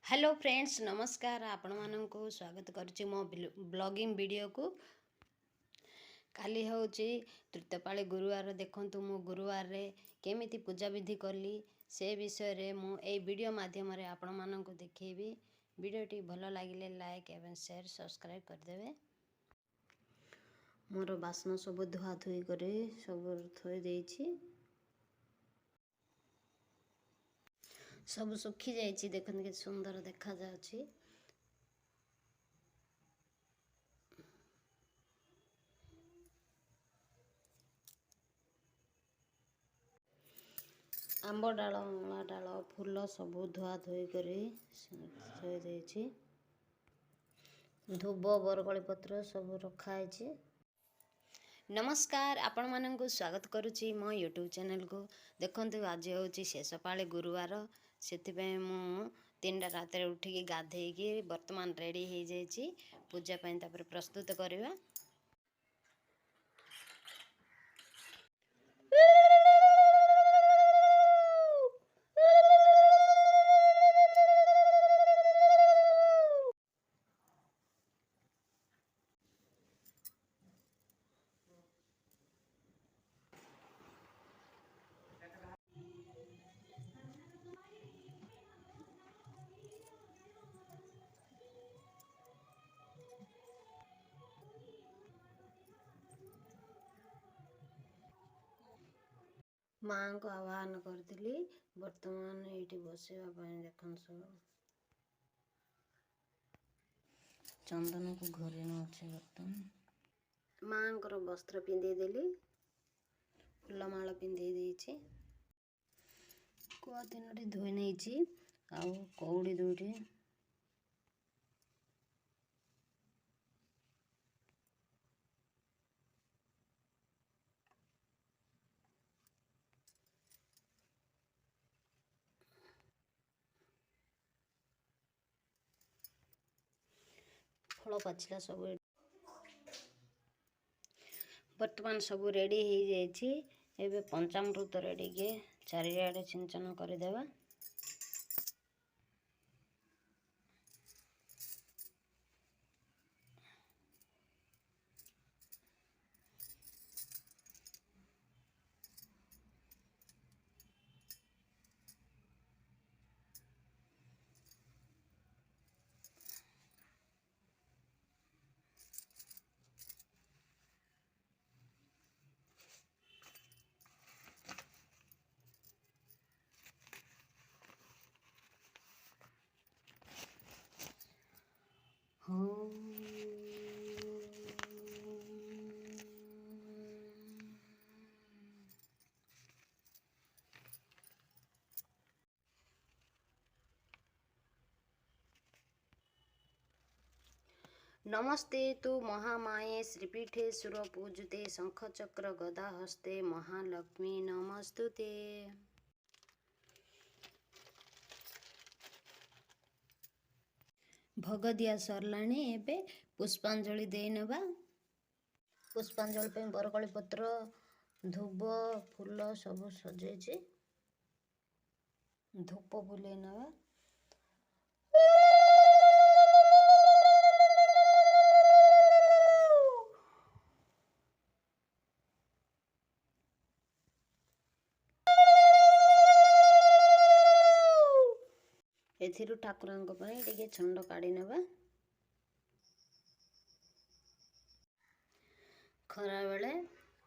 Hello friends नमस्कार आपण मानक स्वागत करुच्ची मो ब्लॉगिंग वीडियो को काली हूँ तृतीयपाली गुरुवार देखंतु मु गुरुवार रे केमिति पूजा विधि कली से विषय रे मु ए वीडियो माध्यम रे आपण मानक देखैबी। वीडियोटी भल लगिले लाइक एवं शेयर सब्सक्राइब करदेवे। मोर बासन सब धुआ धुई करे सब थोई देछि, सब सुखी जाइए। देखते कि सुंदर देखा जाउछि। आंब डाल अँला डाल फूल सब धुआ धुई कर धूब बरगली पत्र सब रखाई। नमस्कार आपण मानक स्वागत करुच्ची मो यूट्यूब चैनल को। देखंतु आज हूँ शेष पाले गुरुवार से मु 3टा रात उठिकी गाधेकी वर्तमान रेडी हो जाइए पूजा तापर प्रस्तुत करवा। माँ को आह्वान करती वर्तमान ये बसवा देखन सब चंदन को घरे न अच्छे। बर्तमान माँ को वस्त्र पिंधेदेली फूलमाल पिंधे कुआ 3टी धोई नहीं आउ कौड़ी 2टी फल पाचिला सब वर्तमान सब रेडी हो जाइए। पंचामृत रेडी के चारिआडे सिंचन करदेवा। नमस्ते तु महामाये श्रीपीठे सुरपूजिते शंखचक्र गदा हस्ते महालक्ष्मी नमस्तुते। भोग दिया सरलाणी एबे पुष्पांजलि देनबा। पुष्पांजलि पे बरकली पत्र धूप फूल सब सजेचे धूप बुले नवा। एथिरु ठाकुरंक पई टिके छंड काढी नेबा। खरा बेले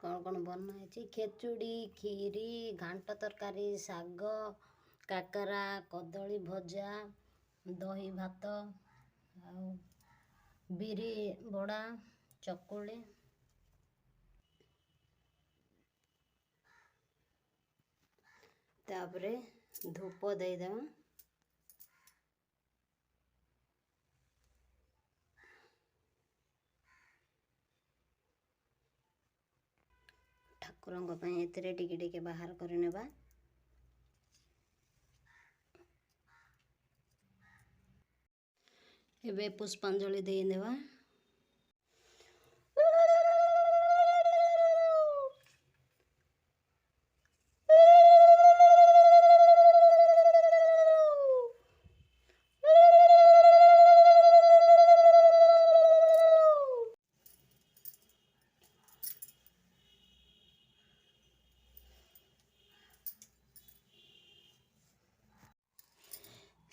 कौन कौन बनाई खेचुड़ी खीरी घांट तरकारी साग काकरा कदली भजा दही भात बिरी बड़ा चकुली तापरे धूप देदेवा। ठाकुरंक पई एथिरे टिके टिके बाहर करनेबा। एबे पुष्पांजलि देनेबा।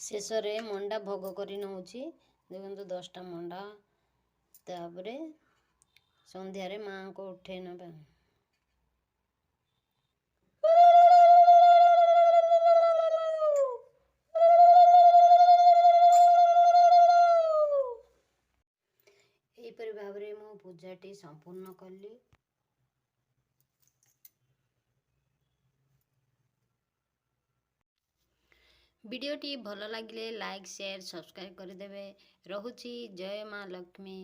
ଶେଷରେ ମଣ୍ଡା ଭୋଗ କରି ନେଉଛି। ଦେଖନ୍ତୁ 10ଟା ମଣ୍ଡା। ତାପରେ ସନ୍ଧ୍ୟାରେ ମାଆଙ୍କୁ ଉଠେଇ ନେବା। ଏହିପରି ଭାବରେ ମୁଁ ପୂଜାଟି ସମ୍ପୂର୍ଣ୍ଣ କଲି। ଭିଡ଼ିଓଟି ଭଲ ଲାଗିଲେ ଲାଇକ୍, ସେୟାର, ସବସ୍କ୍ରାଇବ୍ କରିଦେବେ। ରହୁଛି। ଜୟ ମା ଲକ୍ଷ୍ମୀ।